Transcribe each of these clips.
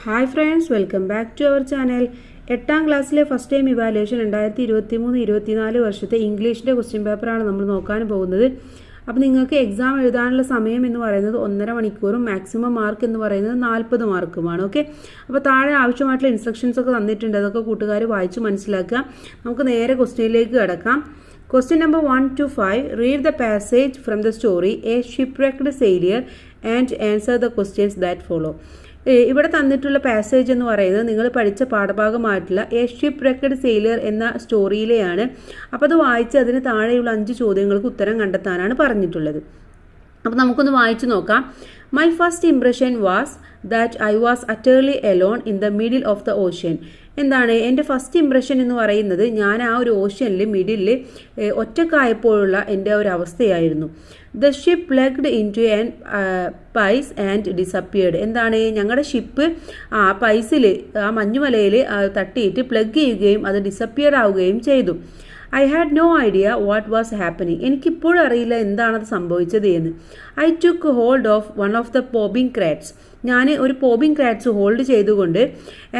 Hi friends, welcome back to our channel. 8ാം ക്ലാസ്സിലെ first time evaluation 2023-24 വർഷത്തെ ഇംഗ്ലീഷിൻ്റെ question പേപ്പറാണ് നമ്മൾ നോക്കാൻ പോകുന്നത്. അപ്പോൾ നിങ്ങൾക്ക് എക്സാം എഴുതാനുള്ള സമയം എന്ന് പറയുന്നത് 1.5 മണിക്കൂറും മാക്സിമം മാർക്ക് എന്ന് പറയുന്നത് 40 മാർക്കുമാണ്. ഓക്കെ, അപ്പോൾ താഴെ ആവശ്യമായിട്ടുള്ള ഇൻസ്ട്രക്ഷൻസ് ഒക്കെ തന്നിട്ടുണ്ട്. അതൊക്കെ കൂട്ടുകാർ വായിച്ച് മനസ്സിലാക്കുക. നമുക്ക് നേരെ ക്വസ്റ്റ്യനിലേക്ക് കിടക്കാം. Question number 1 to 5. Read the passage from the story A Shipwrecked Sailor and answer the questions that follow. ഇവിടെ തന്നിട്ടുള്ള പാസേജ് എന്ന് പറയുന്നത് നിങ്ങൾ പഠിച്ച പാഠഭാഗമായിട്ടുള്ള എ ഷിപ്പ്‌റെക്ക്ഡ് സെയിലർ എന്ന സ്റ്റോറിയിലെയാണ്. അപ്പോൾ അത് വായിച്ച് അതിന് താഴെയുള്ള 5 ചോദ്യങ്ങൾക്ക് ഉത്തരം കണ്ടെത്താനാണ് പറഞ്ഞിട്ടുള്ളത്. അപ്പോൾ നമുക്കൊന്ന് വായിച്ചു നോക്കാം. My first impression was that I was utterly alone in the middle of the ocean. എന്താണ് എൻ്റെ ഫസ്റ്റ് ഇംപ്രഷൻ എന്ന് പറയുന്നത്? ഞാൻ ആ ഒരു ഓഷ്യനിൽ മിഡിലിൽ ഒറ്റക്കായപ്പോഴുള്ള എൻ്റെ ഒരു അവസ്ഥയായിരുന്നു. The ship plugged into an abyss and disappeared. എന്താണ്, ഞങ്ങളുടെ ഷിപ്പ് ആ പൈസിൽ ആ മഞ്ഞുമലയിൽ തട്ടിയിട്ട് പ്ലഗ് ചെയ്യുകയും അത് ഡിസപ്പിയർ ആവുകയും ചെയ്തു. I had no idea what was happening. എനിക്കിപ്പോഴും അറിയില്ല എന്താണത് സംഭവിച്ചത് എന്ന്. I took hold of one of the bobbing crates. ഞാൻ ഒരു പോബിംഗ് ക്രാറ്റ്സ് ഹോൾഡ് ചെയ്തുകൊണ്ട്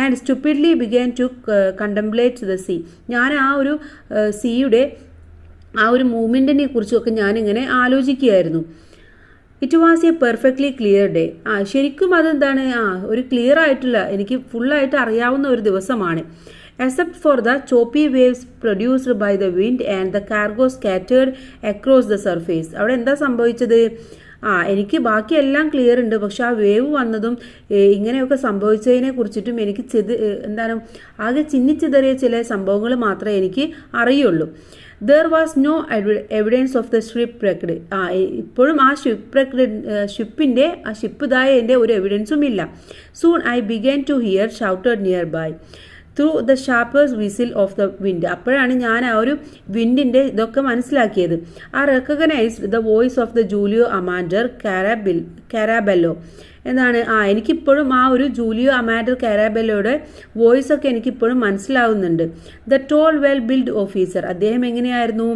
and stupidly began to contemplate the sea. ഞാൻ ആ ഒരു സീയുടെ ആ ഒരു മൂവ്മെൻറ്റിനെ കുറിച്ചൊക്കെ ഞാനിങ്ങനെ ആലോചിക്കുകയായിരുന്നു. It was a perfectly clear day. ശരിക്കും അതെന്താണ്, ഒരു ക്ലിയർ ആയിട്ടുള്ള, എനിക്ക് ഫുള്ളായിട്ട് അറിയാവുന്ന ഒരു ദിവസമാണ്. Except for the choppy waves produced by the wind and the cargo scattered across the surface. അവിടെ എന്താ സംഭവിച്ചത്? എനിക്ക് ബാക്കിയെല്ലാം ക്ലിയർ ഉണ്ട്, പക്ഷെ ആ വേവ് വന്നതും ഇങ്ങനെയൊക്കെ സംഭവിച്ചതിനെ കുറിച്ചിട്ടും എനിക്ക് ആകെ ചിന്നിച്ചിതറിയ ചില സംഭവങ്ങൾ മാത്രമേ എനിക്ക് അറിയുള്ളൂ. There was no evidence of the shipwrecked. ഇപ്പോഴും ആ ഷിപ്പിൻ്റെ ആ ഷിപ്പിതായതിൻ്റെ ഒരു എവിഡൻസും ഇല്ല. Soon I began to hear shouted nearby through the sharpers whistle of the wind. അപ്പോഴാണ് ഞാൻ ആ ഒരു വിൻഡിൻ്റെ ഇതൊക്കെ മനസ്സിലാക്കിയത്. Recognised the voice of the Julio Amador Carabello. എന്താണ്, എനിക്കിപ്പോഴും ആ ഒരു ജൂലിയോ അമാൻഡർ കാരാബെല്ലോയുടെ വോയിസ് ഒക്കെ എനിക്കിപ്പോഴും മനസ്സിലാവുന്നുണ്ട്. The tall well built officer. അദ്ദേഹം എങ്ങനെയായിരുന്നു?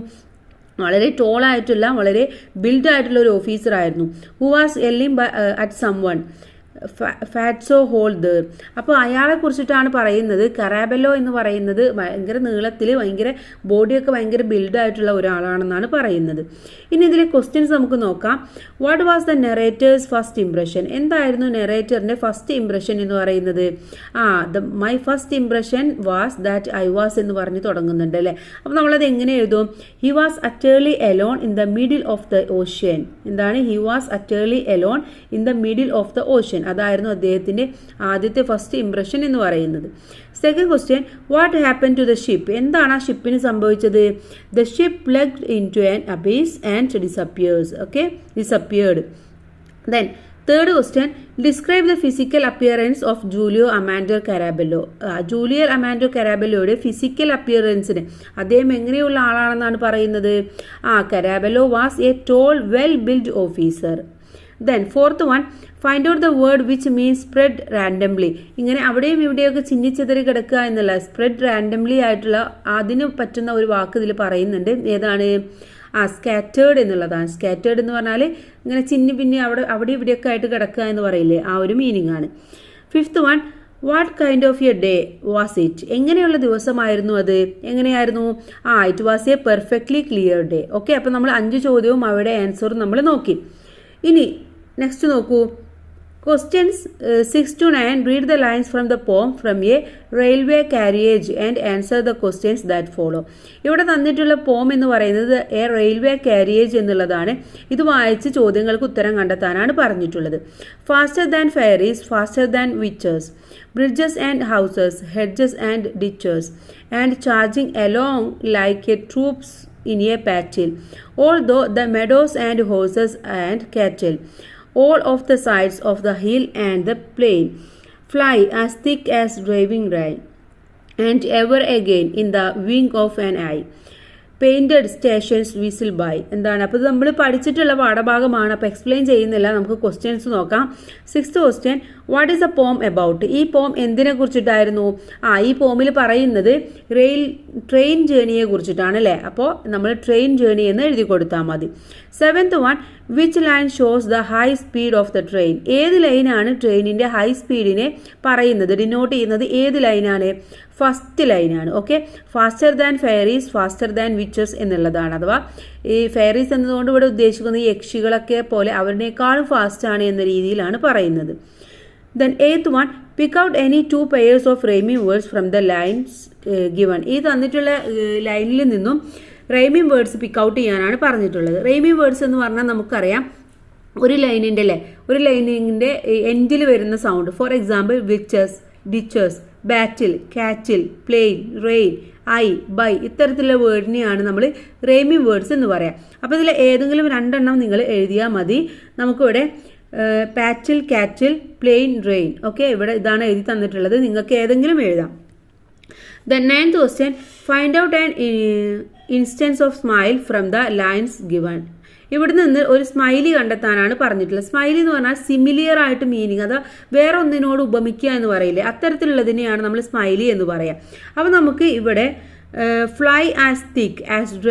വളരെ ടോളായിട്ടുള്ള, വളരെ ബിൽഡ് ആയിട്ടുള്ള ഒരു ഓഫീസറായിരുന്നു. Who was yelling at someone fatso hold. അപ്പോൾ അയാളെ കുറിച്ചിട്ടാണ് പറയുന്നത്. കറാബെല്ലോ എന്ന് പറയുന്നത് ഭയങ്കര നീളത്തിൽ, ഭയങ്കര ബോഡിയൊക്കെ ഭയങ്കര ബിൽഡായിട്ടുള്ള ഒരാളാണെന്നാണ് പറയുന്നത്. ഇനി ഇതിലെ ക്വസ്റ്റ്യൻസ് നമുക്ക് നോക്കാം. What was the narrator's first impression? എന്തായിരുന്നു നെറേറ്ററിൻ്റെ ഫസ്റ്റ് ഇംപ്രഷൻ എന്ന് പറയുന്നത്? My first impression was that I was എന്ന് പറഞ്ഞ് തുടങ്ങുന്നുണ്ട് അല്ലേ. അപ്പോൾ നമ്മളത് എങ്ങനെ എഴുതും? He was utterly alone in the middle of the ocean. എന്താണ്, he was utterly alone in the middle of the ocean. അതായിരുന്നു അദ്ദേഹത്തിൻ്റെ ആദ്യത്തെ ഫസ്റ്റ് ഇംപ്രഷൻ എന്ന് പറയുന്നത്. Second question, what happen to the ship? എന്താണ് ആ ഷിപ്പിന് സംഭവിച്ചത്? The ship plugged into an abyss and disappeared. Then third question, describe the physical appearance of Julio Amador Carabello. Julio Amador കാരാബെല്ലോയുടെ physical അപ്പിയറൻസിന് അദ്ദേഹം എങ്ങനെയുള്ള ആളാണെന്നാണ് പറയുന്നത്? Carabello was a tall well built officer. Then fourth one, find out the word which means spread randomly. ഇങ്ങനെ അവിടെയും ഇവിടെയൊക്കെ ചിന്നിച്ചെതറി കിടക്കുക എന്നുള്ള സ്പ്രെഡ് റാൻഡംലി ആയിട്ടുള്ള അതിന് പറ്റുന്ന ഒരു വാക്ക് ഇതിൽ പറയുന്നുണ്ട്. ഏതാണ്? സ്കാറ്റേർഡ് എന്നുള്ളതാണ്. സ്കാറ്റേർഡ് എന്ന് പറഞ്ഞാൽ ഇങ്ങനെ ചിന്നി പിന്നെ അവിടെ ഇവിടെയൊക്കെ ആയിട്ട് കിടക്കുക എന്ന് പറയില്ലേ, ആ ഒരു മീനിങ് ആണ്. Fifth one, what kind of A day was it? എങ്ങനെയുള്ള ദിവസമായിരുന്നു അത്? എങ്ങനെയായിരുന്നു? It was a perfectly clear day. Okay, അപ്പോൾ നമ്മൾ 5 ചോദ്യവും അവിടെ ആൻസറും നമ്മൾ നോക്കി. ഇനി നെക്സ്റ്റ് നോക്കൂ. Questions 6 to 9. Read the lines from the poem from A railway carriage and answer the questions that follow. ഇവിടെ തന്നിട്ടുള്ള പോം എന്ന് പറയുന്നത് എ റെയിൽവേ കാരിയേജ് എന്നുള്ളതാണ്. ഇത് വായിച്ച് ചോദ്യങ്ങൾക്ക് ഉത്തരം കണ്ടെത്താനാണ് പറഞ്ഞിട്ടുള്ളത്. Faster than fairies, faster than വിച്ചേഴ്സ്, bridges and houses, hedges and ditches, and charging along like a troops in a battle, although the meadows and horses and cattle, all of the sides of the hill and the plain, fly as thick as driving rain, and ever again in the wing of an eye. Painted stations whistle by. എന്താണ്, അപ്പോൾ നമ്മൾ പഠിച്ചിട്ടുള്ള പാഠഭാഗമാണ്, അപ്പോൾ explain ചെയ്യുന്നില്ല. നമുക്ക് questions നോക്കാം. 6th question, what is A പോം about? ഈ പോം എന്തിനെ കുറിച്ചിട്ടായിരുന്നു? ഈ പോമിൽ പറയുന്നത് ട്രെയിൻ ജേണിയെ കുറിച്ചിട്ടാണ് അല്ലേ? അപ്പോൾ നമ്മൾ ട്രെയിൻ ജേണി എന്ന് എഴുതി കൊടുത്താൽ മതി. 7th one, which line shows the high speed of the train? ഏത് ലൈനാണ് ട്രെയിനിൻ്റെ ഹൈ സ്പീഡിനെ പറയുന്നത്, ഡിനോട്ട് ചെയ്യുന്നത്? ഏത് ലൈനാണ്? ഫസ്റ്റ് ലൈനാണ്. Okay, faster than fairies, faster than witches എന്നുള്ളതാണ്. അഥവാ ഈ ഫെയറീസ് എന്നതുകൊണ്ട് ഇവിടെ ഉദ്ദേശിക്കുന്നത് ഈ യക്ഷികളൊക്കെ പോലെ അവരിനേക്കാളും ഫാസ്റ്റാണ് എന്ന രീതിയിലാണ് പറയുന്നത്. Then 8th one, pick out any 2 pairs of rhyming words from the lines given. ഈ തന്നിട്ടുള്ള ലൈനിൽ നിന്നും റൈമിംഗ് വേർഡ്സ് പിക്ക് ഔട്ട് ചെയ്യാനാണ് പറഞ്ഞിട്ടുള്ളത്. റൈമിംഗ് വേർഡ്സ് എന്ന് പറഞ്ഞാൽ നമുക്കറിയാം ഒരു ലൈനിൻ്റെ എൻഡിൽ വരുന്ന sound. For example witches, ditches, battle, cattle, plain, rain, I, by ഇത്തരത്തിലുള്ള വേർഡിനെയാണ് നമ്മൾ റൈമിംഗ് വേർഡ്സ് എന്ന് പറയാം. അപ്പോൾ ഇതിൽ ഏതെങ്കിലും 2 നിങ്ങൾ എഴുതിയാൽ മതി. നമുക്കിവിടെ പാറ്റിൽ, കാറ്റിൽ, പ്ലെയിൻ, റെയിൻ. ഓക്കെ, ഇവിടെ ഇതാണ് എഴുതി തന്നിട്ടുള്ളത്. നിങ്ങൾക്ക് ഏതെങ്കിലും എഴുതാം. The 9th question, find out an instance of smile from the lines given. ഇവിടെ നിന്ന് ഒരു സ്മൈലി കണ്ടെത്താനാണ് പറഞ്ഞിട്ടുള്ളത്. സ്മൈലി എന്ന് പറഞ്ഞാൽ സിമിലിയർ ആയിട്ട് മീനിങ്, അത് വേറെ ഒന്നിനോട് ഉപമിക്കുക എന്ന് പറയില്ലേ, അത്തരത്തിലുള്ളതിനെയാണ് നമ്മൾ സ്മൈലി എന്ന് പറയാം. അപ്പോൾ നമുക്ക് ഇവിടെ fly as thick as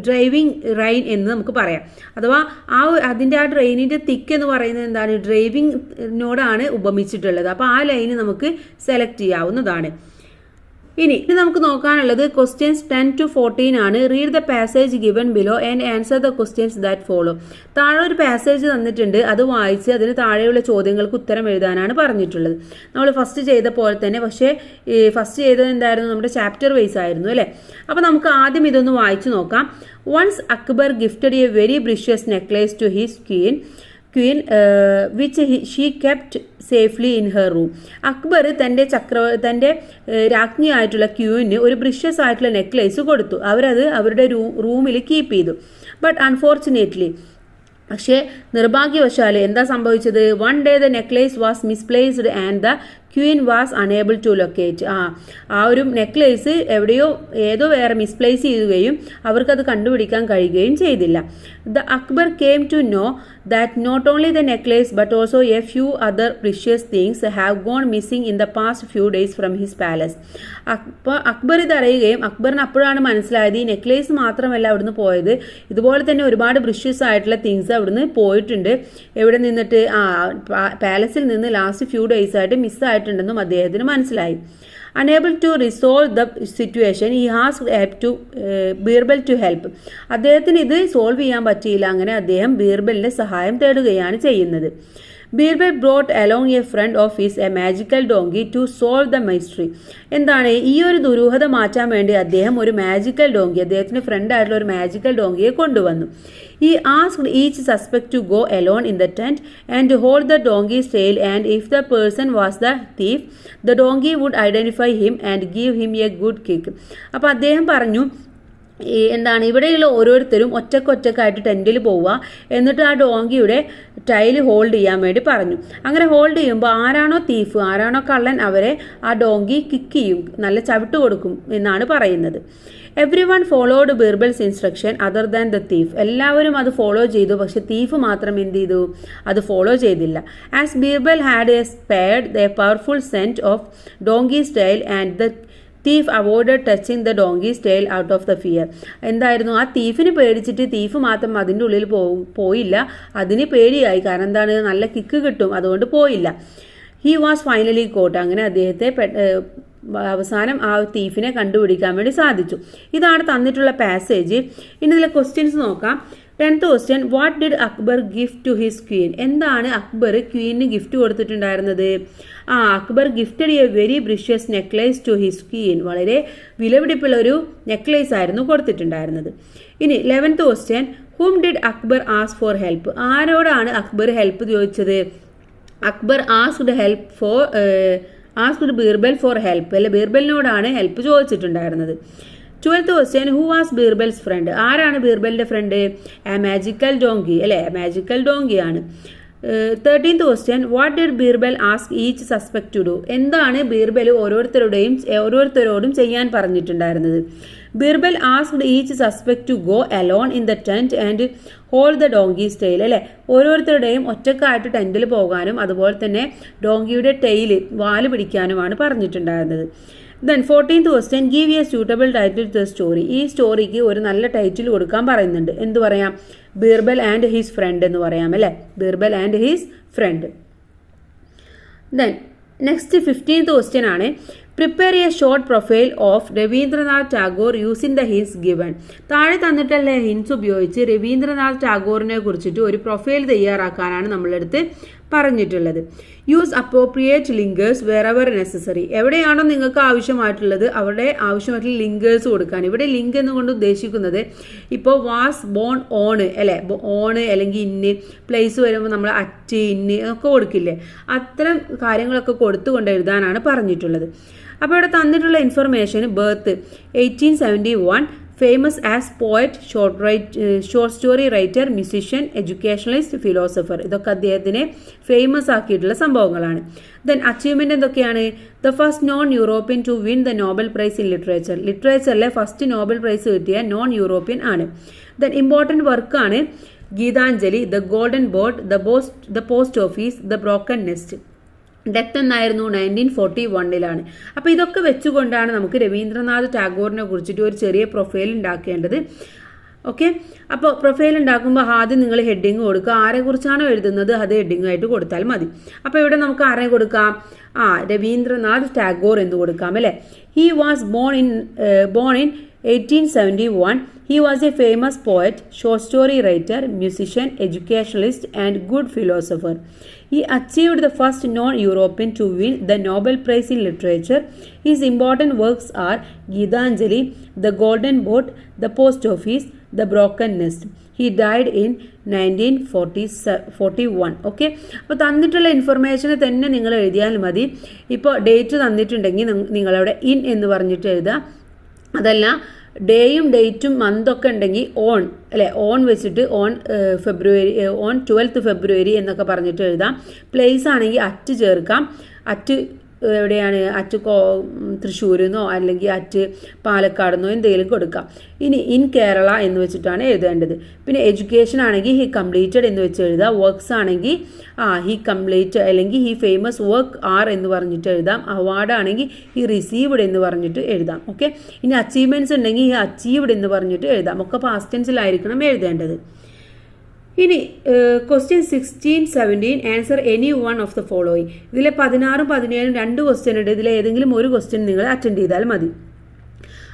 driving rain എന്ന് നമുക്ക് പറയാം. അഥവാ അതിൻ്റെ ആ ട്രെയിനിൻ്റെ തിക്ക് എന്ന് പറയുന്നത് എന്താണ്? ഡ്രൈവിങ്ങിനോടാണ് ഉപമിച്ചിട്ടുള്ളത്. അപ്പോൾ ആ ലൈന് നമുക്ക് സെലക്ട് ചെയ്യാവുന്നതാണ്. ഇനി നമുക്ക് നോക്കാനുള്ളത് ക്വസ്റ്റ്യൻസ് 10 to 14 ആണ്. Read the passage given below and answer the questions that follow. താഴെ ഒരു പാസേജ് തന്നിട്ടുണ്ട്, അത് വായിച്ച് അതിന് താഴെയുള്ള ചോദ്യങ്ങൾക്ക് ഉത്തരം എഴുതാനാണ് പറഞ്ഞിട്ടുള്ളത്. നമ്മൾ ഫസ്റ്റ് ചെയ്ത പോലെ തന്നെ, പക്ഷേ ഫസ്റ്റ് ചെയ്തത് എന്തായിരുന്നു? നമ്മുടെ ചാപ്റ്റർ വൈസ് ആയിരുന്നു അല്ലേ? അപ്പോൾ നമുക്ക് ആദ്യം ഇതൊന്ന് വായിച്ചു നോക്കാം. Once Akbar gifted a very precious necklace to his queen which she kept safely in her room. Akbar തൻ്റെ രാജ്ഞിയായിട്ടുള്ള ക്യൂവിന് ഒരു പ്രീഷ്യസ് ആയിട്ടുള്ള നെക്ലേസ് കൊടുത്തു. അവരത് അവരുടെ റൂമിൽ കീപ്പ് ചെയ്തു. ബട്ട് അൺഫോർച്ചുനേറ്റ്ലി, പക്ഷേ നിർഭാഗ്യവശാൽ എന്താ സംഭവിച്ചത്? One day the necklace was misplaced and the queen was unable to locate. ആ ഒരു നെക്ലേസ് ഏതോ വേറെ മിസ്പ്ലേസ് ചെയ്യുകയും അവർക്കത് കണ്ടുപിടിക്കാൻ കഴിയുകയും ചെയ്തില്ല. The Akbar came to know that not only the necklace but also a few other precious things have gone missing in the past few days from his palace. അപ്പോൾ അക്ബർ ഇത് അറിയുകയും അക്ബറിന് അപ്പോഴാണ് മനസ്സിലായത് ഈ നെക്ലേസ് മാത്രമല്ല അവിടുന്ന് പോയത്, ഇതുപോലെ തന്നെ ഒരുപാട് പ്രീഷ്യസ് ആയിട്ടുള്ള തിങ്സ് അവിടുന്ന് പോയിട്ടുണ്ട്. എവിടെ നിന്നിട്ട്? പാലസിൽ നിന്ന് ലാസ്റ്റ് ഫ്യൂ ഡേയ്സ് ആയിട്ട് മിസ്സായിട്ടുണ്ടെന്നും അദ്ദേഹത്തിന് മനസ്സിലായി. Unable to resolve the situation, he asked Birbal to help. അദ്ദേഹത്തിന് ഇത് സോൾവ് ചെയ്യാൻ പറ്റിയില്ല. അങ്ങനെ അദ്ദേഹം ബീർബലിന്റെ സഹായം തേടുകയാണ് ചെയ്യുന്നത്. Birbal brought along a friend of his a magical donkey to solve the mystery. എന്താണ് ഈ ഒരു ദുരൂഹത മാറ്റാൻ വേണ്ടി അദ്ദേഹം ഒരു മാജിക്കൽ ഡോങ്കി, അദ്ദേഹത്തിന്റെ ഫ്രണ്ട് ആയിട്ടുള്ള ഒരു മാജിക്കൽ ഡോങ്കിയെ കൊണ്ടുവന്നു. He asked each suspect to go alone in the tent and hold the donkey's tail, and if the person was the thief, the donkey would identify him and give him a good kick. അപ്പോൾ അദ്ദേഹം പറഞ്ഞു എന്താണ് ഇവിടെയുള്ള ഓരോരുത്തരും ഒറ്റക്കൊറ്റക്കായിട്ട് ടെൻറ്റിൽ പോവുക, എന്നിട്ട് ആ ഡോങ്കിയുടെ tile hold ചെയ്യാൻ വേണ്ടി പറഞ്ഞു. അങ്ങനെ ഹോൾഡ് ചെയ്യുമ്പോൾ ആരാണോ തീഫ്, ആരാണോ കള്ളൻ, അവരെ ആ ഡോങ്കി കിക്ക് ചെയ്യും, നല്ല ചവിട്ട് കൊടുക്കും എന്നാണ് പറയുന്നത്. Everyone followed Birbal's instruction other than the thief. എല്ലാവരും അത് ഫോളോ ചെയ്തു, പക്ഷെ തീഫ് മാത്രം എന്ത് ചെയ്തു? അത് ഫോളോ ചെയ്തില്ല. As Birbal had a spared the powerful scent of donkey's tail and the thief avoided touching the donkey's tail out of the fear. എന്തായിരുന്നു? ആ തീഫിന് പേടിച്ചിട്ട് തീഫ് മാത്രം അതിൻ്റെ ഉള്ളിൽ പോയില്ല, അതിന് പേടിയായി. കാരണം എന്താണ്? നല്ല കിക്ക് കിട്ടും, അതുകൊണ്ട് പോയില്ല. He was finally caught. അങ്ങനെ അദ്ദേഹത്തെ അവസാനം ആ തീഫിനെ കണ്ടുപിടിക്കാൻ വേണ്ടി സാധിച്ചു. ഇതാണ് തന്നിട്ടുള്ള പാസേജ്. ഇനി ഇതിലെ ക്വസ്റ്റ്യൻസ് നോക്കാം. 10th question, what did Akbar gift to his queen? എന്താണ് അക്ബർ ക്വീനിന് ഗിഫ്റ്റ് കൊടുത്തിട്ടുണ്ടായിരുന്നത്? Akbar gifted a very precious necklace to his queen. വളരെ വിലപിടിപ്പുള്ള ഒരു നെക്ലേസ് ആയിരുന്നു കൊടുത്തിട്ടുണ്ടായിരുന്നത്. ഇനി 11th question, whom did Akbar ask for help? ആരോടാണ് അക്ബർ ഹെൽപ്പ് ചോദിച്ചത്? Akbar asked Birbal for help. അല്ലെ, ബീർബലിനോടാണ് ഹെൽപ്പ് ചോദിച്ചിട്ടുണ്ടായിരുന്നത്. 12th question, who was Birbal's friend? ആരാണ് ബീർബലിന്റെ ഫ്രണ്ട്? A magical donkey. അല്ലെ, മാജിക്കൽ ഡോങ്കിയാണ്. 13th question, what did Birbal ask each suspect to do? എന്താണ് ബീർബൽ ഓരോരുത്തരോടും ചെയ്യാൻ പറഞ്ഞിട്ടുണ്ടായിരുന്നത്? Birbal asked each suspect to go alone in the tent and hold the donkey's tail. അല്ലെ, ഓരോരുത്തരുടെയും ഒറ്റക്കായിട്ട് ടെന്റിൽ പോകാനും അതുപോലെ തന്നെ ഡോങ്കിയുടെ ടെയിൽ വാല് പിടിക്കാനുമാണ് പറഞ്ഞിട്ടുണ്ടായിരുന്നത്. Then 14th question, give a suitable title to the story. ഈ സ്റ്റോറിക്ക് ഒരു നല്ല ടൈറ്റിൽ കൊടുക്കാൻ പറയുന്നുണ്ട്. എന്ത് പറയാം? ബീർബൽ ആൻഡ് ഹിസ് ഫ്രണ്ട് എന്ന് പറയാം. അല്ലേ, Birbal and his friend. Then next 15th question ആണ്, prepare a short profile of Rabindranath Tagore using the hints given. താഴെ തന്നിട്ടുള്ള ഹിൻസ് ഉപയോഗിച്ച് രവീന്ദ്രനാഥ് ടാഗോറിനെ കുറിച്ചിട്ട് ഒരു പ്രൊഫൈൽ തയ്യാറാക്കാനാണ് നമ്മളെടുത്ത് പറഞ്ഞിട്ടുള്ളത്. Use appropriate linkers wherever necessary. എവിടെയാണോ നിങ്ങൾക്ക് ആവശ്യമായിട്ടുള്ളത് അവിടെ ആവശ്യമായിട്ടുള്ള ലിങ്കേഴ്സ് കൊടുക്കാൻ. ഇവിടെ ലിങ്ക് എന്നുകൊണ്ട് ഉദ്ദേശിക്കുന്നത് ഇപ്പോൾ വാസ് ബോൺ ഓണ് അല്ലെ, ഓണ് അല്ലെങ്കിൽ ഇന്ന്, പ്ലേസ് വരുമ്പോൾ നമ്മൾ അറ്റ് ഇന്ന് ഒക്കെ കൊടുക്കില്ലേ, അത്തരം കാര്യങ്ങളൊക്കെ കൊടുത്തുകൊണ്ട് എഴുതാനാണ് പറഞ്ഞിട്ടുള്ളത്. അപ്പോൾ ഇവിടെ തന്നിട്ടുള്ള information, birth 1871, famous as poet, short story writer, musician, educationalist, philosopher. ഇതൊക്കെ അദ്ദേഹത്തിനെ ഫേമസ് ആക്കിയിട്ടുള്ള സംഭവങ്ങളാണ്. ദെൻ അച്ചീവ്മെന്റ് എന്തൊക്കെയാണ്? The first non European to win the Nobel prize in literature. ലിറ്ററേച്ചറിലെ ഫസ്റ്റ് നോബൽ പ്രൈസ് കിട്ടിയ നോൺ യൂറോപ്യൻ ആണ്. ദെൻ ഇമ്പോർട്ടൻറ്റ് വർക്കാണ് Gitanjali, the golden boat, the post office, the broken nest. Death എന്നായിരുന്നു 1941. അപ്പോൾ ഇതൊക്കെ വെച്ചുകൊണ്ടാണ് നമുക്ക് രവീന്ദ്രനാഥ് ടാഗോറിനെ കുറിച്ചിട്ട് ഒരു ചെറിയ പ്രൊഫൈൽ ഉണ്ടാക്കേണ്ടത്. ഓക്കെ, അപ്പോൾ പ്രൊഫൈൽ ഉണ്ടാക്കുമ്പോൾ ആദ്യം നിങ്ങൾ ഹെഡിങ് കൊടുക്കുക. ആരെക്കുറിച്ചാണോ എഴുതുന്നത് അത് ഹെഡിങ് ആയിട്ട് കൊടുത്താൽ മതി. അപ്പോൾ ഇവിടെ നമുക്ക് ആരെ കൊടുക്കാം? രവീന്ദ്രനാഥ് ടാഗോർ എന്ന് കൊടുക്കാം. അല്ലേ, he was born in 1871. He was a famous poet, short story writer, musician, educationalist and good philosopher. He achieved the first non-European to win the Nobel Prize in Literature. His important works are Geetanjali, The Golden Boat, The Post Office, The Broken Nest. He died in 1941. Okay, അപ്പോൾ തന്നിട്ടുള്ള ഇൻഫർമേഷന് തന്നെ നിങ്ങൾ എഴുതിയാൽ മതി. ഇപ്പോൾ date തന്നിട്ടുണ്ടെങ്കിൽ നിങ്ങളവിടെ in എന്ന് പറഞ്ഞിട്ട് എഴുതുക. അതല്ല ഡേയും ഡേറ്റും മന്തൊക്കെ ഉണ്ടെങ്കിൽ ഓൺ അല്ലെ, ഓൺ വെച്ചിട്ട് ഓൺ 12th ഫെബ്രുവരി എന്നൊക്കെ പറഞ്ഞിട്ട് എഴുതാം. പ്ലേസ് ആണെങ്കിൽ അറ്റ് ചേർക്കാം. അറ്റ് എവിടെയാണ്? അറ്റ് തൃശ്ശൂരിന്നോ അല്ലെങ്കിൽ അറ്റ് പാലക്കാടെന്നോ എന്തെങ്കിലും കൊടുക്കാം. ഇനി ഇൻ കേരള എന്ന് വെച്ചിട്ടാണ് എഴുതേണ്ടത്. പിന്നെ എഡ്യൂക്കേഷൻ ആണെങ്കിൽ ഹി കംപ്ലീറ്റഡ് എന്ന് വെച്ച് എഴുതാം. വർക്ക്സ് ആണെങ്കിൽ ഹി കംപ്ലീറ്റ് അല്ലെങ്കിൽ ഹി ഫേമസ് വർക്ക് ആർ എന്ന് പറഞ്ഞിട്ട് എഴുതാം. അവാർഡ് ആണെങ്കിൽ ഹി റിസീവ്ഡ് എന്ന് പറഞ്ഞിട്ട് എഴുതാം. ഓക്കെ, ഇനി അച്ചീവ്മെൻറ്റ്സ് ഉണ്ടെങ്കിൽ ഹി അച്ചീവ്ഡ് എന്ന് പറഞ്ഞിട്ട് എഴുതാം. ഒക്കെ പാസ്റ്റ് ടെൻസിലായിരിക്കണം എഴുതേണ്ടത്. ഇനി question 16, 17 answer any one of the following. ഇതിലെ 16ഉം 17ഉം 2 ക്വസ്റ്റ്യൻ ഉണ്ട്. ഇതിലെ ഏതെങ്കിലും ഒരു ക്വസ്റ്റ്യൻ നിങ്ങൾ അറ്റൻഡ് ചെയ്താൽ മതി.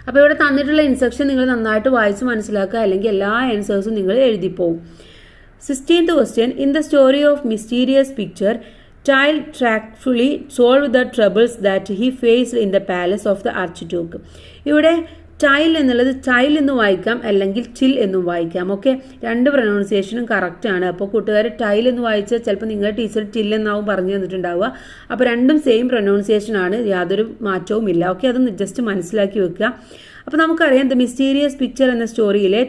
അപ്പോൾ ഇവിടെ തന്നിട്ടുള്ള ഇൻസ്ട്രക്ഷൻ നിങ്ങൾ നന്നായിട്ട് വായിച്ച് മനസ്സിലാക്കുക, അല്ലെങ്കിൽ എല്ലാ ആൻസേഴ്സും നിങ്ങൾ എഴുതിപ്പോവും. 16th question, in the story of mysterious picture, Child tactfully solved the troubles that he faced in the palace of the archduke. ഇവിടെ ടൈൽ എന്നുള്ളത് ടൈൽ എന്ന് വായിക്കാം, അല്ലെങ്കിൽ ചിൽ എന്നും വായിക്കാം. ഓക്കെ, 2 പ്രൊനൗൺസിയേഷനും കറക്റ്റ് ആണ്. അപ്പോൾ കൂട്ടുകാർ ടൈൽ എന്ന് വായിച്ചാൽ ചിലപ്പോൾ നിങ്ങളുടെ ടീച്ചർ ടിൽ എന്നാവും പറഞ്ഞു തന്നിട്ടുണ്ടാവുക. അപ്പോൾ രണ്ടും സെയിം പ്രൊനൗൺസിയേഷൻ ആണ്, യാതൊരു മാറ്റവും ഇല്ല. ഓക്കെ, അതൊന്ന് ജസ്റ്റ് മനസ്സിലാക്കി വെക്കുക. അപ്പോൾ നമുക്കറിയാം ദ മിസ്റ്റീരിയസ് പിക്ചർ എന്ന സ്റ്റോറിയിലെ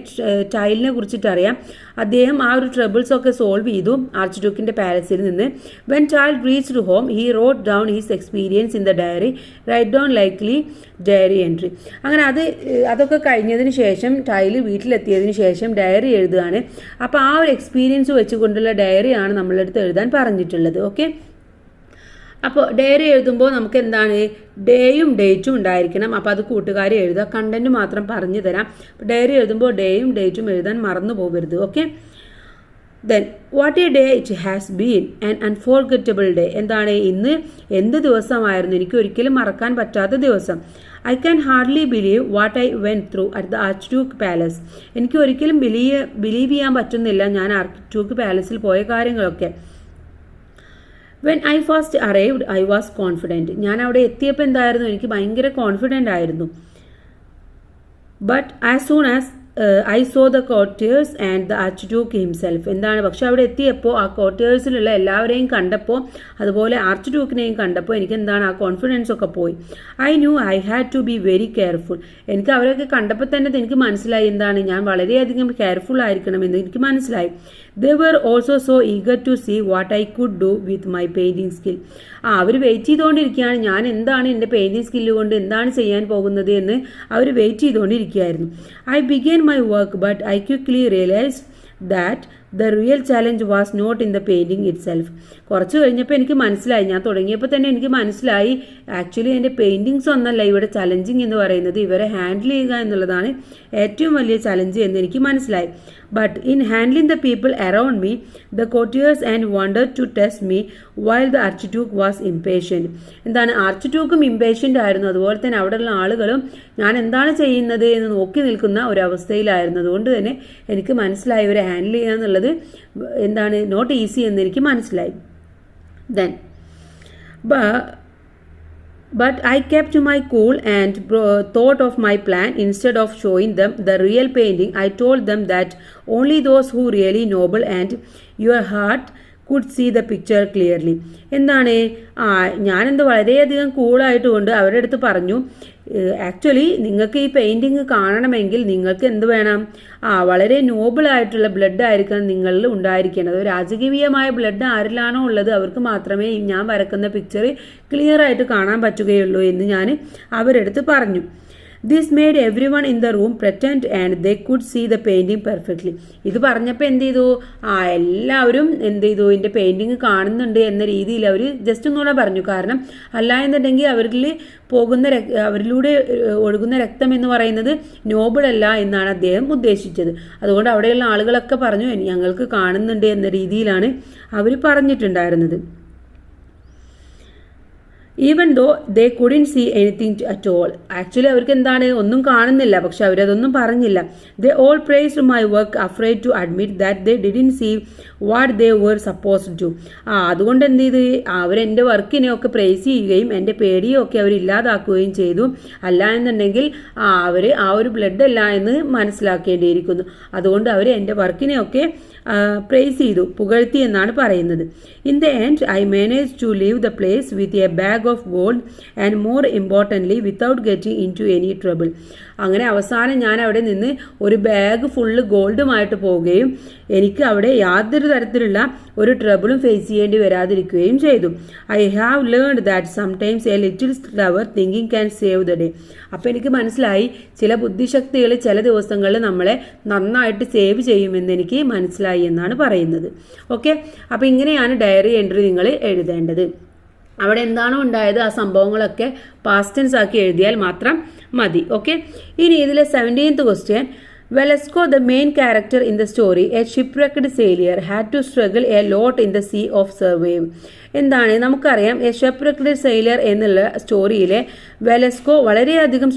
ടൈലിനെ കുറിച്ചിട്ട് അറിയാം. അദ്ദേഹം ആ ഒരു ട്രബിൾസ് ഒക്കെ സോൾവ് ചെയ്തു ആർച്ച് ഡ്യൂക്കിൻ്റെ പാലസിൽ നിന്ന്. When child reached home he wrote down his experience in the diary, write down likely diary entry. അങ്ങനെ അതൊക്കെ കഴിഞ്ഞതിന് ശേഷം ടൈല് വീട്ടിലെത്തിയതിന് ശേഷം ഡയറി എഴുതുകയാണ്. അപ്പോൾ ആ ഒരു എക്സ്പീരിയൻസ് വെച്ചുകൊണ്ടുള്ള ഡയറിയാണ് നമ്മളെടുത്ത് എഴുതാൻ പറഞ്ഞിട്ടുള്ളത്. ഓക്കെ, അപ്പോൾ ഡയറി എഴുതുമ്പോൾ നമുക്ക് എന്താണ് ഡേയും ഡേറ്റും ഉണ്ടായിരിക്കണം. അപ്പോൾ അത് കൂട്ടുകാർ എഴുതുക, കണ്ടന്റ് മാത്രം പറഞ്ഞു തരാം. ഡയറി എഴുതുമ്പോൾ ഡേയും ഡേറ്റും എഴുതാൻ മറന്നു പോകരുത്. Okay, then what a day it has been an unforgettable day. എന്താണ് ഇന്ന് എന്ത് ദിവസമായിരുന്നു, എനിക്ക് ഒരിക്കലും മറക്കാൻ പറ്റാത്ത ദിവസം. I can hardly believe what I went through at the archduke palace. എനിക്ക് ഒരിക്കലും ബിലീവ് ചെയ്യാൻ പറ്റുന്നില്ല ഞാൻ ആർച്ച് ഡ്യൂക്ക് പാലസിൽ പോയ കാര്യങ്ങളൊക്കെ. When I first arrived I was confident. ഞാൻ അവിടെ എത്തിയപ്പോൾ എന്തായിരുന്നു, എനിക്ക് ഭയങ്കര കോൺഫിഡൻ്റ് ആയിരുന്നു. But as soon as I so the courtiers and the arch Duke himself. എന്താണ്, പക്ഷെ അവിടെ എത്തിയപ്പോൾ ആ കോർട്ടിയേഴ്സിലുള്ള എല്ലാവരെയും കണ്ടപ്പോൾ അതുപോലെ ആർച്ച് ഡ്യൂക്കിനെയും കണ്ടപ്പോൾ എനിക്ക് എന്താണ് ആ കോൺഫിഡൻസ് ഒക്കെ പോയി. I knew I had to be very careful. എനിക്ക് അവരൊക്കെ കണ്ടപ്പോൾ തന്നെ എനിക്ക് മനസ്സിലായി എന്താണ് ഞാൻ വളരെയധികം കെയർഫുൾ ആയിരിക്കണമെന്ന് എനിക്ക് മനസ്സിലായി. They were also so eager to see what I could do with my painting skill. അവർ വെയിറ്റ് ചെയ്തുകൊണ്ടിരിക്കുകയാണ് ഞാൻ എന്താണ് എൻ്റെ പെയിൻറ്റിങ് സ്കില്ല് കൊണ്ട് എന്താണ് ചെയ്യാൻ പോകുന്നത് എന്ന് അവർ wait ചെയ്തുകൊണ്ടിരിക്കുകയായിരുന്നു. I began my work but I quickly realized that the real challenge was not in the painting itself. കുറച്ച് കഴിഞ്ഞപ്പോൾ എനിക്ക് മനസ്സിലായി, ഞാൻ തുടങ്ങിയപ്പോൾ തന്നെ എനിക്ക് മനസ്സിലായി ആക്ച്വലി എൻ്റെ പെയിൻറ്റിങ്സ് ഒന്നല്ല ഇവിടെ ചലഞ്ചിങ് എന്ന് പറയുന്നത്, ഇവരെ ഹാൻഡിൽ ചെയ്യുക എന്നുള്ളതാണ് ഏറ്റവും വലിയ ചലഞ്ച് എന്ന് എനിക്ക് മനസ്സിലായി. But in handling the people around me, the courtiers and wanted to test me while the archduke was impatient. എന്താണ്, ആർച്ച്ഡ്യൂക്കും ഇംപേഷ്യൻ്റ് ആയിരുന്നു, അതുപോലെ തന്നെ അവിടെയുള്ള ആളുകളും ഞാൻ എന്താണ് ചെയ്യുന്നത് എന്ന് നോക്കി നിൽക്കുന്ന ഒരവസ്ഥയിലായിരുന്നു. അതുകൊണ്ട് തന്നെ എനിക്ക് മനസ്സിലായി ഇവരെ ഹാൻഡിൽ ചെയ്യുക എന്നുള്ളത് എന്താണ് നോട്ട് ഈസി എന്ന് എനിക്ക് മനസ്സിലായി. Then But I kept my cool and thought of my plan. Instead of showing them the real painting, I told them that only those who really noble and your heart could see the picture clearly. എന്താണ്, ഞാനെന്ത് വളരെയധികം കൂളായിട്ട് കൊണ്ട് അവരുടെ അടുത്ത് പറഞ്ഞു, actually നിങ്ങൾക്ക് ഈ പെയിൻറ്റിങ് കാണണമെങ്കിൽ നിങ്ങൾക്ക് എന്ത് വേണം, വളരെ നോബിളായിട്ടുള്ള ബ്ലഡ് ആയിരിക്കണം നിങ്ങളിൽ ഉണ്ടായിരിക്കേണ്ടത്. രാജകീയമായ ബ്ലഡ് ആരിലാണോ ഉള്ളത് അവർക്ക് മാത്രമേ ഞാൻ വരക്കുന്ന പിക്ചർ ക്ലിയർ ആയിട്ട് കാണാൻ പറ്റുകയുള്ളൂ എന്ന് ഞാൻ അവരുടെ അടുത്ത് പറഞ്ഞു. This made everyone in the room pretend and they could see the painting perfectly. ഇത് പറഞ്ഞപ്പോൾ എന്ത് ചെയ്തു, എല്ലാവരും എന്ത് ചെയ്തു, എൻ്റെ പെയിൻറ്റിങ് കാണുന്നുണ്ട് എന്ന രീതിയിൽ അവർ ജസ്റ്റ് ഒന്നുകൂടെ പറഞ്ഞു. കാരണം അല്ല എന്നുണ്ടെങ്കിൽ അവരിലൂടെ ഒഴുകുന്ന രക്തം എന്ന് പറയുന്നത് നോബിളല്ല എന്നാണ് അദ്ദേഹം ഉദ്ദേശിച്ചത്. അതുകൊണ്ട് അവിടെയുള്ള ആളുകളൊക്കെ പറഞ്ഞു ഞങ്ങൾക്ക് കാണുന്നുണ്ട് എന്ന രീതിയിലാണ് അവർ പറഞ്ഞിട്ടുണ്ടായിരുന്നത്. Even though they couldn't see anything at all. Actually അവർക്ക് എന്താണ് ഒന്നും കാണുന്നില്ല, പക്ഷെ അവരതൊന്നും പറഞ്ഞില്ല. They all praised my work afraid to admit that they didn't see what they were supposed to. അതുകൊണ്ട് എന്ത് ചെയ്ത് അവരെൻ്റെ വർക്കിനെയൊക്കെ പ്രൈസ് ചെയ്യുകയും എൻ്റെ പേടിയൊക്കെ അവർ ഇല്ലാതാക്കുകയും ചെയ്തു. അല്ല എന്നുണ്ടെങ്കിൽ അവർ ഒരു ബ്ലഡ് അല്ല എന്ന് മനസ്സിലാക്കേണ്ടിയിരിക്കുന്നു. അതുകൊണ്ട് അവർ എൻ്റെ വർക്കിനെയൊക്കെ പ്രൈസ് ചെയ്തു, പുകഴ്ത്തി എന്നാണ് പറയുന്നത്. In the end I manage to leave the place with a bag of gold and more importantly without getting into any trouble. അങ്ങനെ അവസാനം ഞാൻ അവിടെ നിന്ന് ഒരു ബാഗ് ഫുള്ള് ഗോൾഡുമായിട്ട് പോവുകയും എനിക്ക് അവിടെ യാതൊരു തരത്തിലുള്ള ഒരു ട്രബിളും ഫേസ് ചെയ്യേണ്ടി വരാതിരിക്കുകയും ചെയ്തു. I have learned that sometimes A little clever thinking can save the day. അപ്പോൾ എനിക്ക് മനസ്സിലായി ചില ബുദ്ധിശക്തികൾ ചില ദിവസങ്ങളിൽ നമ്മളെ നന്നായിട്ട് സേവ് ചെയ്യുമെന്ന് എനിക്ക് മനസ്സിലായി എന്നാണ് പറയുന്നത്. ഓക്കെ, അപ്പോൾ ഇങ്ങനെയാണ് ഡയറി എൻട്രി നിങ്ങൾ എഴുതേണ്ടത്. അവിടെ എന്താണോ ഉണ്ടായത് ആ സംഭവങ്ങളൊക്കെ പാസ്റ്റ് ടെൻസ് ആക്കി എഴുതിയാൽ മാത്രം മതി. ഓക്കെ, ഇനി ഇതിലെ 17th question. Velasco, the main character in the story, a shipwrecked sailor, had to struggle a lot in the sea of survive. എന്താണ്, നമുക്കറിയാം എ ഷിപ്പ്വ്രെക്ക്ഡ് സെയിലർ എന്നുള്ള സ്റ്റോറിയിലെ വെലസ്കോ വളരെയധികം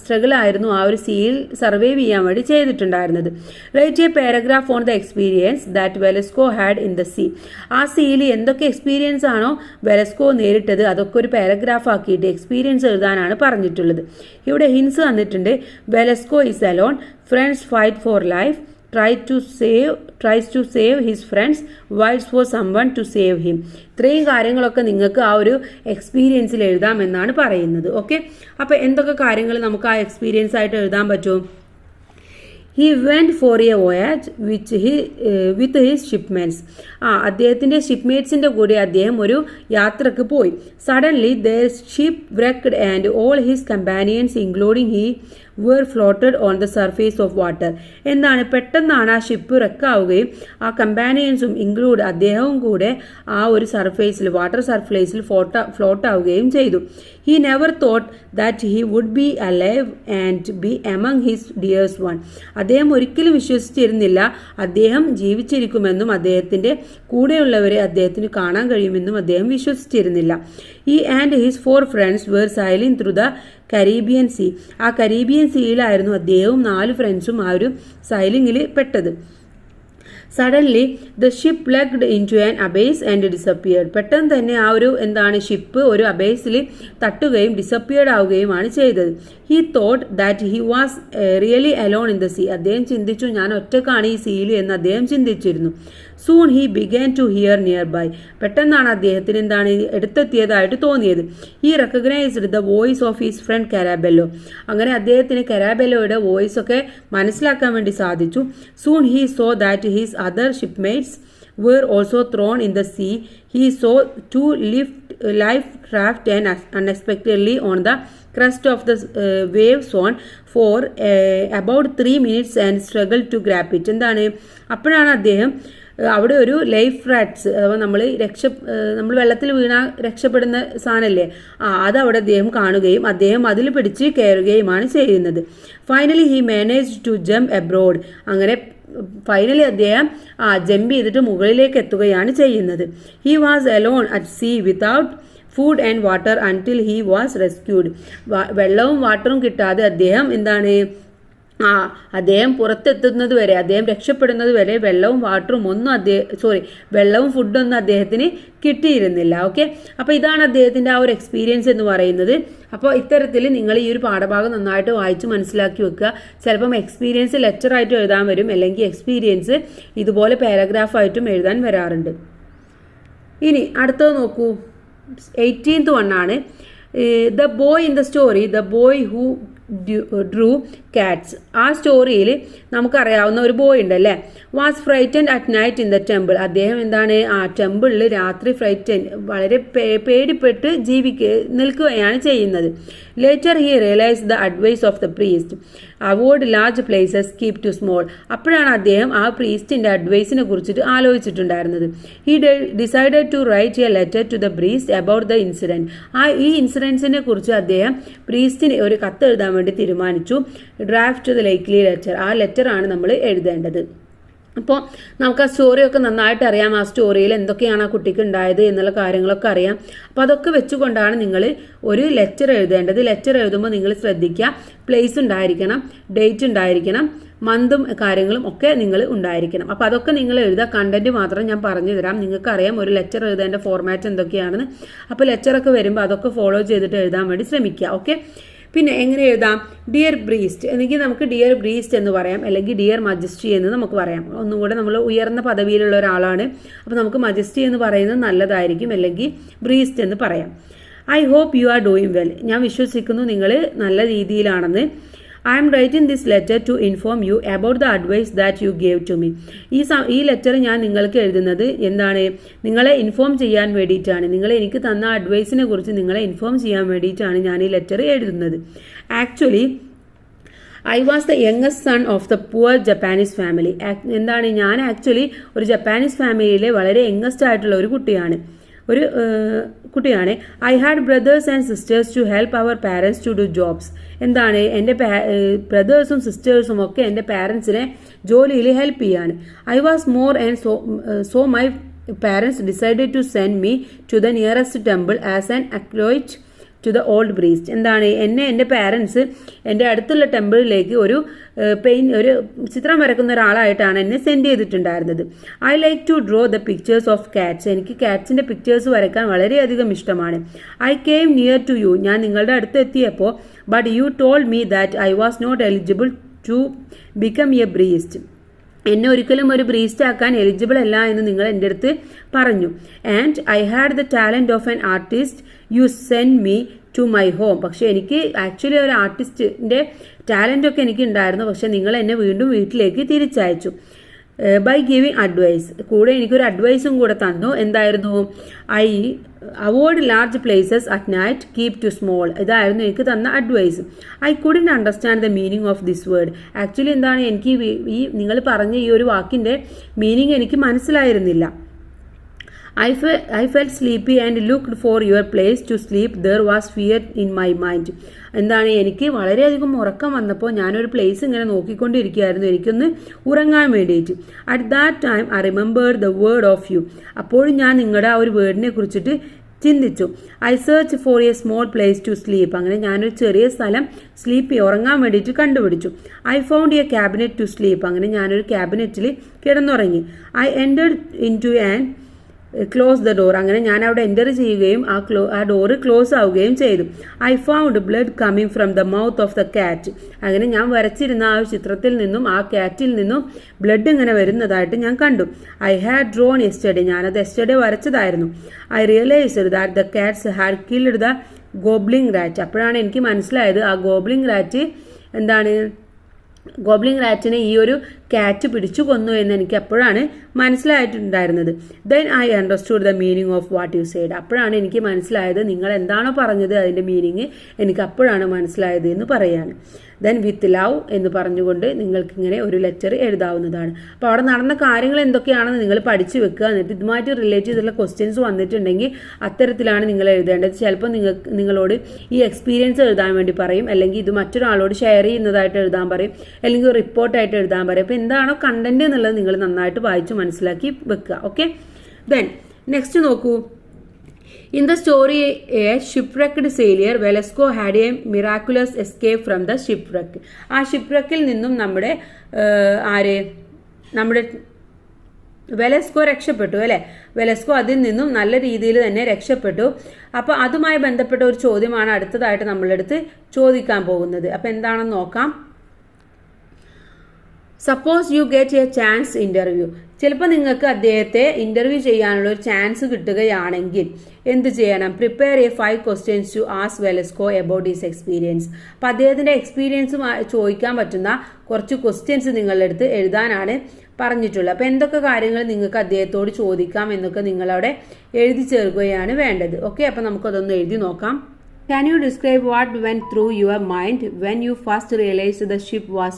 സ്ട്രഗിൾ ആയിരുന്നു ആ ഒരു സീയിൽ സർവൈവ് ചെയ്യാൻ വേണ്ടി ചെയ്തിട്ടുണ്ടായിരുന്നത്. Write a paragraph on the experience that Velasco had in the see. ആ സീയിൽ എന്തൊക്കെ എക്സ്പീരിയൻസ് ആണോ വെലസ്കോ നേരിട്ടത് അതൊക്കെ ഒരു പാരഗ്രാഫ് ആക്കിയിട്ട് എക്സ്പീരിയൻസ് എഴുതാനാണ് പറഞ്ഞിട്ടുള്ളത്. ഇവിടെ ഹിൻസ് തന്നിട്ടുണ്ട്. Velasco is alone, friends fight for life, tries to save his friends, waits for someone to save him. ഇത്രയും കാര്യങ്ങളൊക്കെ നിങ്ങൾക്ക് ആ ഒരു എക്സ്പീരിയൻസിൽ എഴുതാമെന്നാണ് പറയുന്നത്. ഓക്കെ, അപ്പോൾ എന്തൊക്കെ കാര്യങ്ങൾ നമുക്ക് ആ എക്സ്പീരിയൻസ് ആയിട്ട് എഴുതാൻ പറ്റും? He went for a voyage with his shipmates. അദ്ദേഹത്തിൻ്റെ ഷിപ്പ്മേറ്റ്സിൻ്റെ കൂടെ അദ്ദേഹം ഒരു യാത്രക്ക് പോയി. Suddenly their ship wrecked and all his companions including he were floated on the surface of water. എന്താണ്, പെട്ടെന്നാണ് ആ ഷിപ്പ് റെക്കാവുകയും ആ കമ്പാനിയൻസും ഇൻക്ലൂഡ് അദ്ദേഹവും കൂടെ ആ ഒരു സർഫേസിൽ വാട്ടർ സർഫേസിൽ ഫ്ലോട്ട് ആവുകയും ചെയ്തു. He never thought that he would be alive and be among his dearest one. അദ്ദേഹം ഒരിക്കലും വിശ്വസിച്ചിരുന്നില്ല അദ്ദേഹം ജീവിച്ചിരിക്കുമെന്നും അദ്ദേഹത്തിൻ്റെ കൂടെയുള്ളവരെ അദ്ദേഹത്തിന് കാണാൻ കഴിയുമെന്നും അദ്ദേഹം വിശ്വസിച്ചിരുന്നില്ല. He and his 4 friends were sailing through the Caribbean sea. ആ കരീബിയൻ സീയിലായിരുന്നു അദ്ദേഹവും 4 ഫ്രണ്ട്സും ആ ഒരു സൈലിങ്ങിൽ പെട്ടത്. Suddenly the ship plugged into an abyss and disappeared. പെട്ടെന്ന് തന്നെ ആ ഒരു ഷിപ്പ് ഒരു അബേസിൽ തട്ടുകയും ഡിസപ്പിയർഡ് ആവുകയുമാണ് ചെയ്തത്. He thought that he was really alone in the sea. അദ്ദേഹം ചിന്തിച്ചു ഞാൻ ഒറ്റക്കാണ് ഈ സീയിൽ എന്ന് അദ്ദേഹം ചിന്തിച്ചിരുന്നു. Soon he began to hear nearby. പെട്ടെന്നാണ് അദ്ദേഹത്തിന് എന്താണ് എടുത്തെത്തിയതായിട്ട് തോന്നിയത്. He recognised the voice of his friend Carabello. അങ്ങനെ അദ്ദേഹത്തിന് കാരാബെല്ലോയുടെ വോയിസ് ഒക്കെ മനസ്സിലാക്കാൻ വേണ്ടി സാധിച്ചു. Soon he saw that his other shipmates were also thrown in the sea. He saw two life craft and unexpectedly on the crest of the wave zone for about 3 minutes and struggled to grab it. എന്താണ് അപ്പോഴാണ് അദ്ദേഹം അവിടെ ഒരു life rats അഥവാ നമ്മൾ വെള്ളത്തിൽ വീണ രക്ഷപ്പെടുന്ന സാധനമല്ലേ, അത് അവിടെ അദ്ദേഹം കാണുകയും അദ്ദേഹം അതിൽ പിടിച്ച് കയറുകയുമാണ് ചെയ്യുന്നത്. Finally he manage to jump abroad. അങ്ങനെ ഫൈനലി അദ്ദേഹം ജമ്പ് ചെയ്തിട്ട് മുകളിലേക്ക് എത്തുകയാണ് ചെയ്യുന്നത്. He was alone at sea without food and water until he was rescued. വെള്ളവും വാട്ടറും കിട്ടാതെ അദ്ദേഹം എന്താണ് അദ്ദേഹം പുറത്തെത്തുന്നത് വരെ, അദ്ദേഹം രക്ഷപ്പെടുന്നത് വരെ വെള്ളവും വാട്ടറും വെള്ളവും ഫുഡൊന്നും അദ്ദേഹത്തിന് കിട്ടിയിരുന്നില്ല. ഓക്കെ, അപ്പോൾ ഇതാണ് അദ്ദേഹത്തിൻ്റെ ആ ഒരു എക്സ്പീരിയൻസ് എന്ന് പറയുന്നത്. അപ്പോൾ ഇത്തരത്തിൽ നിങ്ങൾ ഈ ഒരു പാഠഭാഗം നന്നായിട്ട് വായിച്ച് മനസ്സിലാക്കി വെക്കുക. ചിലപ്പം എക്സ്പീരിയൻസ് ലെക്ചറായിട്ട് എഴുതാൻ വരും, അല്ലെങ്കിൽ എക്സ്പീരിയൻസ് ഇതുപോലെ പാരഗ്രാഫായിട്ടും എഴുതാൻ വരാറുണ്ട്. ഇനി അടുത്തത് നോക്കൂ, 18th വണ്ണാണ്. The boy in the story, the boy who drew cats. ആ സ്റ്റോറിയിൽ നമുക്കറിയാവുന്ന ഒരു ബോയ് ഉണ്ടല്ലേ, was frightened at night in the temple. അദ്ദേഹം എന്താണ് ടെമ്പിളിൽ രാത്രി വളരെ പേടിപ്പെട്ട് നിൽക്കുകയാണ് ചെയ്യുന്നത്. Later he realise the advice of the priest, avoid large places, keep to small. അപ്പോഴാണ് അദ്ദേഹം ആ പ്രീസ്റ്റിന്റെ അഡ്വൈസിനെ കുറിച്ചിട്ട് ആലോചിച്ചിട്ടുണ്ടായിരുന്നത്. He decided to write a letter to the priest about the incident. ഈ ഇൻസിഡൻസിനെ കുറിച്ച് അദ്ദേഹം പ്രീസ്റ്റിന് ഒരു കത്ത് എഴുതാൻ വേണ്ടി തീരുമാനിച്ചു. Draft the likely letter. ആ ലെറ്ററാണ് നമ്മൾ എഴുതേണ്ടത്. അപ്പോൾ നമുക്ക് ആ സ്റ്റോറിയൊക്കെ നന്നായിട്ട് അറിയാം. ആ സ്റ്റോറിയിൽ എന്തൊക്കെയാണ് ആ കുട്ടിക്ക് ഉണ്ടായത് എന്നുള്ള കാര്യങ്ങളൊക്കെ അറിയാം. അപ്പോൾ അതൊക്കെ വെച്ചുകൊണ്ടാണ് നിങ്ങൾ ഒരു ലെറ്റർ എഴുതേണ്ടത്. ലെറ്റർ എഴുതുമ്പോൾ നിങ്ങൾ ശ്രദ്ധിക്കുക, പ്ലേസ് ഉണ്ടായിരിക്കണം, ഡേറ്റ് ഉണ്ടായിരിക്കണം, മന്തും കാര്യങ്ങളും ഒക്കെ നിങ്ങൾ ഉണ്ടായിരിക്കണം. അപ്പോൾ അതൊക്കെ നിങ്ങൾ എഴുതുക. കണ്ടന്റ് മാത്രം ഞാൻ പറഞ്ഞു തരാം. നിങ്ങൾക്കറിയാം ഒരു ലെറ്റർ എഴുതേണ്ട ഫോർമാറ്റ് എന്തൊക്കെയാണെന്ന്. അപ്പോൾ ലെറ്ററൊക്കെ വരുമ്പോൾ അതൊക്കെ ഫോളോ ചെയ്തിട്ട് എഴുതാൻ വേണ്ടി ശ്രമിക്കുക. ഓക്കെ, പിന്നെ എങ്ങനെ എഴുതാം? ഡിയർ ബ്രീസ്റ്റ്, അല്ലെങ്കിൽ നമുക്ക് ഡിയർ ബ്രീസ്റ്റ് എന്ന് പറയാം, അല്ലെങ്കിൽ ഡിയർ മജസ്റ്റി എന്ന് നമുക്ക് പറയാം. ഒന്നും കൂടെ നമ്മൾ ഉയർന്ന പദവിയിലുള്ള ഒരാളാണ്, അപ്പോൾ നമുക്ക് മജസ്റ്റി എന്ന് പറയുന്നത് നല്ലതായിരിക്കും, അല്ലെങ്കിൽ ബ്രീസ്റ്റ് എന്ന് പറയാം. I hope you are doing well. ഞാൻ വിശ്വസിക്കുന്നു നിങ്ങൾ നല്ല രീതിയിലാണെന്ന്. I am writing this letter to inform you about the advice that you gave to me. ഈ ലെറ്റർ ഞാൻ നിങ്ങൾക്ക് എഴുതുന്നത് എന്താണ്, നിങ്ങളെ ഇൻഫോം ചെയ്യാൻ വേണ്ടിയിട്ടാണ്. നിങ്ങൾ എനിക്ക് തന്ന അഡ്വൈസിനെ കുറിച്ച് നിങ്ങളെ ഇൻഫോം ചെയ്യാൻ വേണ്ടിയിട്ടാണ് ഞാൻ ഈ ലെറ്റർ എഴുതുന്നത്. Actually I was the youngest son of the poor Japanese family. എന്താണ്, ഞാൻ ആക്ച്വലി ഒരു ജപ്പാനീസ് ഫാമിലിയിലെ വളരെ യങ്ങസ്റ്റ് ആയിട്ടുള്ള ഒരു കുട്ടിയാണ്. I had brothers and sisters to help our parents to do jobs. എന്താണ്, എൻ്റെ ബ്രദേഴ്സും സിസ്റ്റേഴ്സും ഒക്കെ എൻ്റെ പാരൻസിനെ ജോലിയിൽ ഹെൽപ്പ് ചെയ്യാണ്. I was more and so my parents decided to send me to the nearest temple as an acolyte to the old priest. എന്താണ്, എൻ്റെ parents എൻ്റെ അടുത്തുള്ള ടെമ്പിളിലേക്ക് ഒരു ചിത്രം വരക്കുന്ന ഒരാളായിട്ടാണ് എന്നെ സെൻഡ് ചെയ്തിട്ടുണ്ടായിരുന്നത്. I like to draw the pictures of cats. എനിക്ക് കാറ്റ്സിൻ്റെ പിക്ചേഴ്സ് വരയ്ക്കാൻ വളരെയധികം ഇഷ്ടമാണ്. I came near to you. ഞാൻ നിങ്ങളുടെ അടുത്ത് എത്തിയപ്പോൾ but you told me that I was not eligible to become a priest. എന്നെ ഒരിക്കലും ഒരു ബ്രീസ്റ്റ് ആക്കാൻ എലിജിബിൾ അല്ല എന്ന് നിങ്ങൾ എൻ്റെ അടുത്ത് പറഞ്ഞു. And I had the talent of an artist you send me to my home. പക്ഷേ എനിക്ക് ആക്ച്വലി ഒരു ആർട്ടിസ്റ്റിൻ്റെ ടാലൻ്റൊക്കെ എനിക്ക് ഉണ്ടായിരുന്നു, പക്ഷേ നിങ്ങൾ എന്നെ വീണ്ടും വീട്ടിലേക്ക് തിരിച്ചയച്ചു. By giving advice. കൂടെ എനിക്കൊരു അഡ്വൈസും കൂടെ തന്നു. എന്തായിരുന്നു? I avoid large places at night, keep to small. ഇതായിരുന്നു എനിക്ക് തന്ന advice. I couldn't understand the meaning of this word. Actually എന്താണ്, എനിക്ക് ഈ നിങ്ങൾ പറഞ്ഞ ഈ ഒരു വാക്കിൻ്റെ മീനിങ് എനിക്ക് മനസ്സിലായിരുന്നില്ല. I felt sleepy and looked for your place to sleep. There was fear in my mind. എന്താണ്, എനിക്ക് വളരെയധികം ഉറക്കം വന്നപ്പോൾ ഞാനൊരു പ്ലേസ് ഇങ്ങനെ നോക്കിക്കൊണ്ടിരിക്കുകയായിരുന്നു, എനിക്കൊന്ന് ഉറങ്ങാൻ വേണ്ടിയിട്ട്. At that time I remembered the word of you. അപ്പോഴും ഞാൻ നിങ്ങളുടെ ആ ഒരു വേർഡിനെ കുറിച്ചിട്ട് ചിന്തിച്ചു. I search for a small place to sleep. അങ്ങനെ ഞാനൊരു ചെറിയ സ്ഥലം ഉറങ്ങാൻ വേണ്ടിയിട്ട് കണ്ടുപിടിച്ചു. I found a cabinet to sleep. അങ്ങനെ ഞാനൊരു ക്യാബിനറ്റിൽ കിടന്നുറങ്ങി. I entered into and close the door. അങ്ങനെ ഞാൻ അവിടെ എൻ്റർ ചെയ്യുകയും ആ ഡോറ് ക്ലോസ് ആവുകയും ചെയ്തു. I found blood coming from the mouth of the cat. അങ്ങനെ ഞാൻ വരച്ചിരുന്ന ആ ചിത്രത്തിൽ നിന്നും ആ കാറ്റിൽ നിന്നും ബ്ലഡ് ഇങ്ങനെ വരുന്നതായിട്ട് ഞാൻ കണ്ടു. I had drawn yesterday. ഞാനത് യെസ്റ്റർഡേ വരച്ചതായിരുന്നു. I realised that the cats had killed the goblin rat. അപ്പോഴാണ് എനിക്ക് മനസ്സിലായത് ആ ഗോബ്ലിംഗ് റാറ്റ് എന്താണ്, ഗോബ്ലിംഗ് റാറ്റിനെ ഈ ഒരു കാറ്റ് പിടിച്ചു കൊന്നു എന്ന് എനിക്ക് അപ്പോഴാണ് മനസ്സിലായിട്ടുണ്ടായിരുന്നത്. Then I understood the meaning of what you said. അപ്പോഴാണ് എനിക്ക് മനസ്സിലായത് നിങ്ങൾ എന്താണോ പറഞ്ഞത് അതിൻ്റെ മീനിങ് എനിക്ക് അപ്പോഴാണ് മനസ്സിലായത് എന്ന് പറയാണ്. ദെൻ വിത്ത് ലവ് എന്ന് പറഞ്ഞുകൊണ്ട് നിങ്ങൾക്കിങ്ങനെ ഒരു ലെറ്റർ എഴുതാവുന്നതാണ്. അപ്പോൾ അവിടെ നടന്ന കാര്യങ്ങൾ എന്തൊക്കെയാണെന്ന് നിങ്ങൾ പഠിച്ചു വെക്കുക. എന്നിട്ട് ഇതുമായിട്ട് റിലേറ്റ് ചെയ്തിട്ടുള്ള ക്വസ്റ്റ്യൻസ് വന്നിട്ടുണ്ടെങ്കിൽ അത്തരത്തിലാണ് നിങ്ങൾ എഴുതേണ്ടത്. ചിലപ്പോൾ നിങ്ങളോട് ഈ എക്സ്പീരിയൻസ് എഴുതാൻ വേണ്ടി പറയും, അല്ലെങ്കിൽ ഇത് മറ്റൊരാളോട് ഷെയർ ചെയ്യുന്നതായിട്ട് എഴുതാൻ പറയും, അല്ലെങ്കിൽ ഒരു റിപ്പോർട്ടായിട്ട് എഴുതാൻ പറയും. അപ്പോൾ എന്താണോ കണ്ടന്റ് എന്നുള്ളത് നിങ്ങൾ നന്നായിട്ട് വായിച്ച് മനസ്സിലാക്കി വെക്കുക. ഓക്കെ, ദെൻ നെക്സ്റ്റ് നോക്കൂ. In the story, a shipwrecked sailor, Velasco had a miraculous escape from the shipwreck. ആ ഷിപ്രക്കിൽ നിന്നും നമ്മുടെ വെലസ്കോ രക്ഷപ്പെട്ടു അല്ലേ. വെലസ്കോ അതിൽ നിന്നും നല്ല രീതിയിൽ തന്നെ രക്ഷപ്പെട്ടു. അപ്പോൾ അതുമായി ബന്ധപ്പെട്ട ഒരു ചോദ്യമാണ് അടുത്തതായിട്ട് നമ്മളെടുത്ത് ചോദിക്കാൻ പോകുന്നത്. അപ്പോൾ എന്താണെന്ന് നോക്കാം. Suppose you get A chance interview. ചിലപ്പോൾ നിങ്ങൾക്ക് അദ്ദേഹത്തെ ഇൻ്റർവ്യൂ ചെയ്യാനുള്ള ഒരു ചാൻസ് കിട്ടുകയാണെങ്കിൽ എന്ത് ചെയ്യണം? Prepare a 5 questions to ask Velasco about his experience. അപ്പോൾ അദ്ദേഹത്തിൻ്റെ എക്സ്പീരിയൻസ് ചോദിക്കാൻ പറ്റുന്ന കുറച്ച് ക്വസ്റ്റ്യൻസ് നിങ്ങളുടെ അടുത്ത് എഴുതാനാണ് പറഞ്ഞിട്ടുള്ളത്. അപ്പോൾ എന്തൊക്കെ കാര്യങ്ങൾ നിങ്ങൾക്ക് അദ്ദേഹത്തോട് ചോദിക്കാം എന്നൊക്കെ നിങ്ങളവിടെ എഴുതി ചേർക്കുകയാണ് വേണ്ടത്. ഓക്കെ, അപ്പോൾ നമുക്കതൊന്ന് എഴുതി നോക്കാം. Can you describe what went through your mind when you first realized the ship was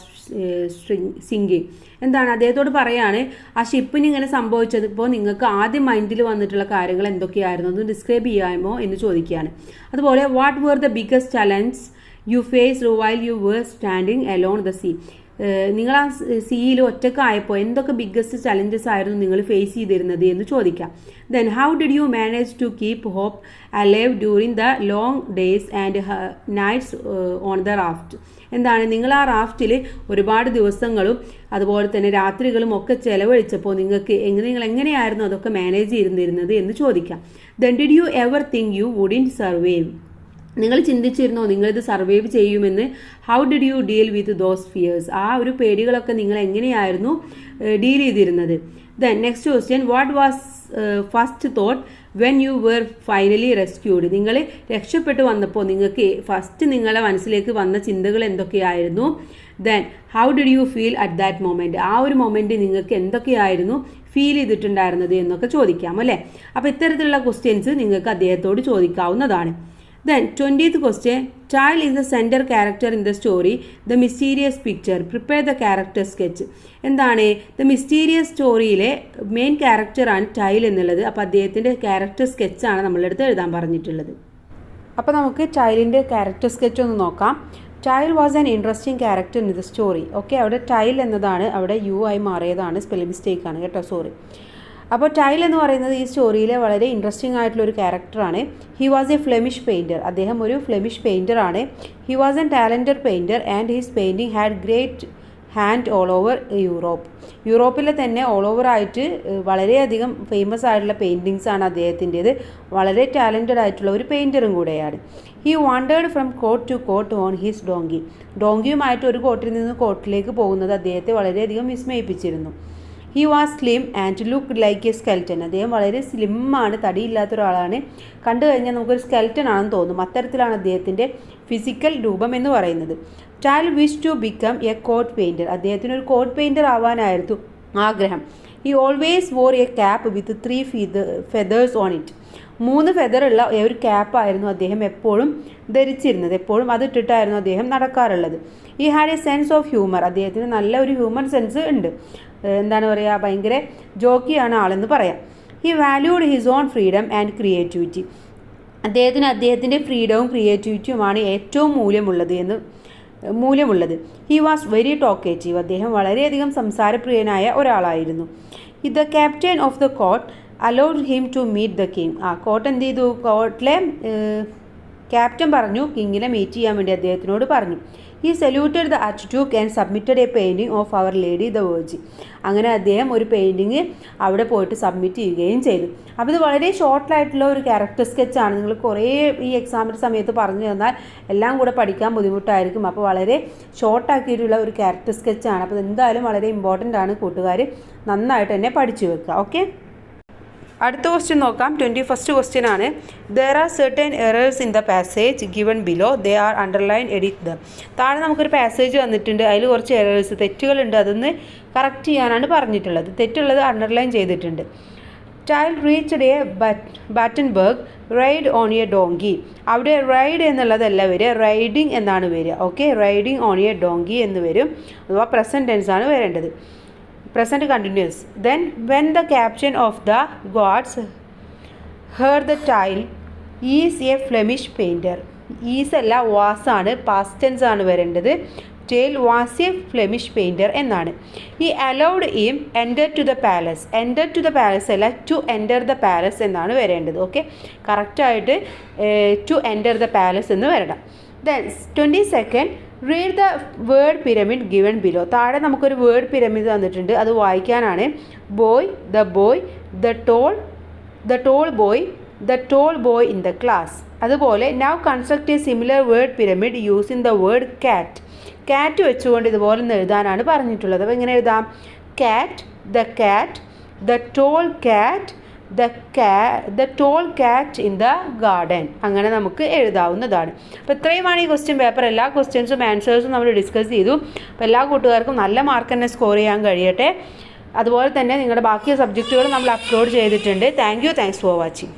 sinking? എന്താണ് അദ്ദേഹത്തോട് പറയാണ് ആ ഷിപ്പിന് ഇങ്ങനെ സംഭവിച്ചപ്പോൾ നിങ്ങൾക്ക് ആദ്യം മൈൻഡിൽ വന്നിട്ടുള്ള കാര്യങ്ങൾ എന്തൊക്കെയായിരുന്നു ഒന്ന് ഡിസ്ക്രൈബ് ചെയ്യാമോ എന്ന് ചോദിക്കുകയാണ്. അതുപോലെ what were the biggest challenge you faced while you were standing alone the sea. നിങ്ങൾ ആ സീയിൽ ഒറ്റക്കായപ്പോൾ എന്തൊക്കെ ബിഗ്ഗസ്റ്റ് ചലഞ്ചസ് ആയിരുന്നു നിങ്ങൾ ഫേസ് ചെയ്തിരുന്നത് എന്ന് ചോദിക്കാം. Then how did you manage to keep hope alive during the long days and nights on the raft. എന്താണ് നിങ്ങൾ ആ റാഫ്റ്റിൽ ഒരുപാട് ദിവസങ്ങളും അതുപോലെ തന്നെ രാത്രികളും ഒക്കെ ചെലവഴിച്ചപ്പോൾ നിങ്ങൾ എങ്ങനെയായിരുന്നു അതൊക്കെ മാനേജ് ചെയ്തിരുന്നത് എന്ന് ചോദിക്കാം. Then did you ever think you wouldn't survive. നിങ്ങൾ ചിന്തിച്ചിരുന്നോ നിങ്ങളിത് സർവൈവ് ചെയ്യുമെന്ന്? How did you deal with those fears. ആ ഒരു പേടികളൊക്കെ നിങ്ങൾ എങ്ങനെയായിരുന്നു ഡീൽ ചെയ്തിരുന്നത്? Then next question, what was first thought when you were finally rescued. നിങ്ങൾ രക്ഷപ്പെട്ടു വന്നപ്പോൾ നിങ്ങൾക്ക് ഫസ്റ്റ് നിങ്ങളുടെ മനസ്സിലേക്ക് വന്ന ചിന്തകൾ എന്തൊക്കെയായിരുന്നു? Then how did you feel at that moment. ആ ഒരു മൊമെൻറ്റ് നിങ്ങൾക്ക് എന്തൊക്കെയായിരുന്നു ഫീൽ ചെയ്തിട്ടുണ്ടായിരുന്നത് എന്നൊക്കെ ചോദിക്കാം അല്ലേ. അപ്പോൾ ഇത്തരത്തിലുള്ള ക്വസ്റ്റ്യൻസ് നിങ്ങൾക്ക് അദ്ദേഹത്തോട് ചോദിക്കാവുന്നതാണ്. Then 20th question, child is the center character in the story. The mysterious picture. Prepare the character sketch. എന്താണ് ദ മിസ്റ്റീരിയസ് സ്റ്റോറിയിലെ മെയിൻ ക്യാരക്ടറാണ് ടൈൽ എന്നുള്ളത്. അപ്പോൾ അദ്ദേഹത്തിൻ്റെ ക്യാരക്ടർ സ്കെച്ചാണ് നമ്മളെടുത്ത് എഴുതാൻ പറഞ്ഞിട്ടുള്ളത്. അപ്പോൾ നമുക്ക് ടൈലിൻ്റെ ക്യാരക്ടർ സ്കെച്ച് ഒന്ന് നോക്കാം. Tile was an interesting character in the story. Okay, അവിടെ ടൈൽ എന്നതാണ് അവിടെ യു ആയി മാറിയതാണ്, സ്പെല്ലിംഗ് മിസ്റ്റേക്ക് ആണ് കേട്ടോ, സോറി. അപ്പോൾ ടൈൽ എന്ന് പറയുന്നത് ഈ സ്റ്റോറിയിലെ വളരെ ഇൻട്രസ്റ്റിംഗ് ആയിട്ടുള്ള ഒരു ക്യാരക്ടറാണ്. He was a Flemish painter. അദ്ദേഹം ഒരു ഫ്ലെമിഷ് പെയിൻറ്ററാണ്. He was an talented painter and his painting had great hand all over Europe. യൂറോപ്പിലെ തന്നെ ഓൾ ഓവർ ആയിട്ട് വളരെയധികം ഫേമസ് ആയിട്ടുള്ള പെയിൻറ്റിങ്സ് ആണ് അദ്ദേഹത്തിൻ്റേത്. വളരെ ടാലൻറ്റഡ് ആയിട്ടുള്ള ഒരു പെയിൻറ്ററും കൂടെയാണ്. He wandered from court to court on his donkey. ഡോങ്കിയുമായിട്ട് ഒരു കോട്ടിൽ നിന്ന് കോട്ടിലേക്ക് പോകുന്നത് അദ്ദേഹത്തെ വളരെയധികം വിസ്മയിപ്പിച്ചിരുന്നു. He was slim and look like a skeleton. അദ്ദേഹം വളരെ സ്ലിമ്മാണ്, തടിയില്ലാത്ത ഒരാളാണ്. കണ്ടു കഴിഞ്ഞാൽ നമുക്കൊരു സ്കെൽറ്റൻ ആണെന്ന് തോന്നും. അത്തരത്തിലാണ് അദ്ദേഹത്തിൻ്റെ ഫിസിക്കൽ രൂപം എന്ന് പറയുന്നത്. Tile wish to become a court painter. അദ്ദേഹത്തിന് ഒരു കോട്ട് പെയിൻറ്റർ ആവാനായിരുന്നു ആഗ്രഹം. He always wore a cap with 3 feathers on it. 3 ഫെതറുള്ള ഒരു ക്യാപ്പായിരുന്നു അദ്ദേഹം എപ്പോഴും ധരിച്ചിരുന്നത്. എപ്പോഴും അതിട്ടിട്ടായിരുന്നു അദ്ദേഹം നടക്കാറുള്ളത്. ഈ had A sense of humour. അദ്ദേഹത്തിന് നല്ല ഒരു ഹ്യൂമർ സെൻസ് ഉണ്ട്. എന്താണ് പറയുക, ഭയങ്കര ജോക്കിയാണ് ആളെന്ന് പറയാം. He valued his own freedom and creativity. അദ്ദേഹത്തിൻ്റെ ഫ്രീഡവും ക്രിയേറ്റിവിറ്റിയുമാണ് ഏറ്റവും മൂല്യമുള്ളത്. He was very talkative. അദ്ദേഹം വളരെയധികം സംസാരപ്രിയനായ ഒരാളായിരുന്നു. The captain of the court allowed him to meet the king. Court എന്ത് ചെയ്തു, കോർട്ടിലെ ക്യാപ്റ്റൻ പറഞ്ഞു കിങ്ങിനെ മീറ്റ് ചെയ്യാൻ വേണ്ടി അദ്ദേഹത്തിനോട് പറഞ്ഞു. He saluted the archduke and submitted a painting of our lady the virgin. അങ്ങനെ അദ്ദേഹം ഒരു പെയിൻറ്റിങ് അവിടെ പോയിട്ട് സബ്മിറ്റ് ചെയ്യുകയും ചെയ്തു. അപ്പോൾ ഇത് വളരെ ഷോർട്ടായിട്ടുള്ള ഒരു ക്യാരക്ടർ സ്കെച്ചാണ്. നിങ്ങൾ കുറേ ഈ എക്സാമിൻ്റെ സമയത്ത് പറഞ്ഞു തന്നാൽ എല്ലാം കൂടെ പഠിക്കാൻ ബുദ്ധിമുട്ടായിരിക്കും. അപ്പോൾ വളരെ ഷോർട്ടാക്കിയിട്ടുള്ള ഒരു ക്യാരക്ടർ സ്കെച്ചാണ്. അപ്പോൾ എന്തായാലും വളരെ ഇമ്പോർട്ടൻ്റ് ആണ്. കൂട്ടുകാർ നന്നായിട്ട് തന്നെ പഠിച്ചു വെക്കുക. ഓക്കെ, അടുത്ത ക്വസ്റ്റ്യൻ നോക്കാം. 21st ക്വസ്റ്റ്യൻ ആണ്. There are certain errors in the passage given below, they are underline edit dum. താഴെ നമുക്കൊരു പാസേജ് വന്നിട്ടുണ്ട്, അതിൽ കുറച്ച് എറേഴ്സ് തെറ്റുകളുണ്ട്, അതൊന്ന് കറക്റ്റ് ചെയ്യാനാണ് പറഞ്ഞിട്ടുള്ളത്. തെറ്റുള്ളത് അണ്ടർലൈൻ ചെയ്തിട്ടുണ്ട്. Child reached A Battenberg ride on A donkey. അവിടെ റൈഡ് എന്നുള്ളതല്ല വരിക, റൈഡിങ് എന്നാണ് വരിക. Okay, riding on A donkey എന്ന് വരും, അഥവാ പ്രസൻറ്റ് ടെൻസ് ആണ് വരേണ്ടത്. Present continuous. Then when the captain of the gods heard the tale, is a Flemish painter. Is അല്ല, was ആണ്, past tense ആണ് വരേണ്ടത്. Tale was a Flemish painter എന്നാണ്. He allowed him enter to the palace. Enter to the palace അല്ല, to enter the palace എന്നാണ് വരേണ്ടത്. Okay, കറക്റ്റായിട്ട് to enter the palace എന്ന് വരണം. Then 22nd, read the word pyramid given below. താഴെ നമുക്കൊരു word pyramid തന്നിട്ടുണ്ട്, അത് വായിക്കാനാണ്. Boy, the boy, the tall boy, the tall boy in the class. അതുപോലെ now construct a similar word pyramid using the word cat. Cat വെച്ചുകൊണ്ട് ഇതുപോലെ ഒന്ന് എഴുതാനാണ് പറഞ്ഞിട്ടുള്ളത്. അപ്പോൾ എങ്ങനെ എഴുതാം? കാറ്റ്, ദ ടോൾ കാറ്റ്, ദ ടോൾ കാറ്റ് ഇൻ ദ ഗാർഡൻ. അങ്ങനെ നമുക്ക് എഴുതാവുന്നതാണ്. അപ്പോൾ ഇത്രയുമാണ് ഈ ക്വസ്റ്റ്യൻ പേപ്പർ. എല്ലാ ക്വസ്റ്റ്യൻസും ആൻസേഴ്സും നമ്മൾ ഡിസ്കസ് ചെയ്തു. അപ്പോൾ എല്ലാ കൂട്ടുകാർക്കും നല്ല മാർക്ക് തന്നെ സ്കോർ ചെയ്യാൻ കഴിയട്ടെ. അതുപോലെ തന്നെ നിങ്ങളുടെ ബാക്കി സബ്ജക്റ്റുകൾ നമ്മൾ അപ്ലോഡ് ചെയ്തിട്ടുണ്ട്. Thanks for watching.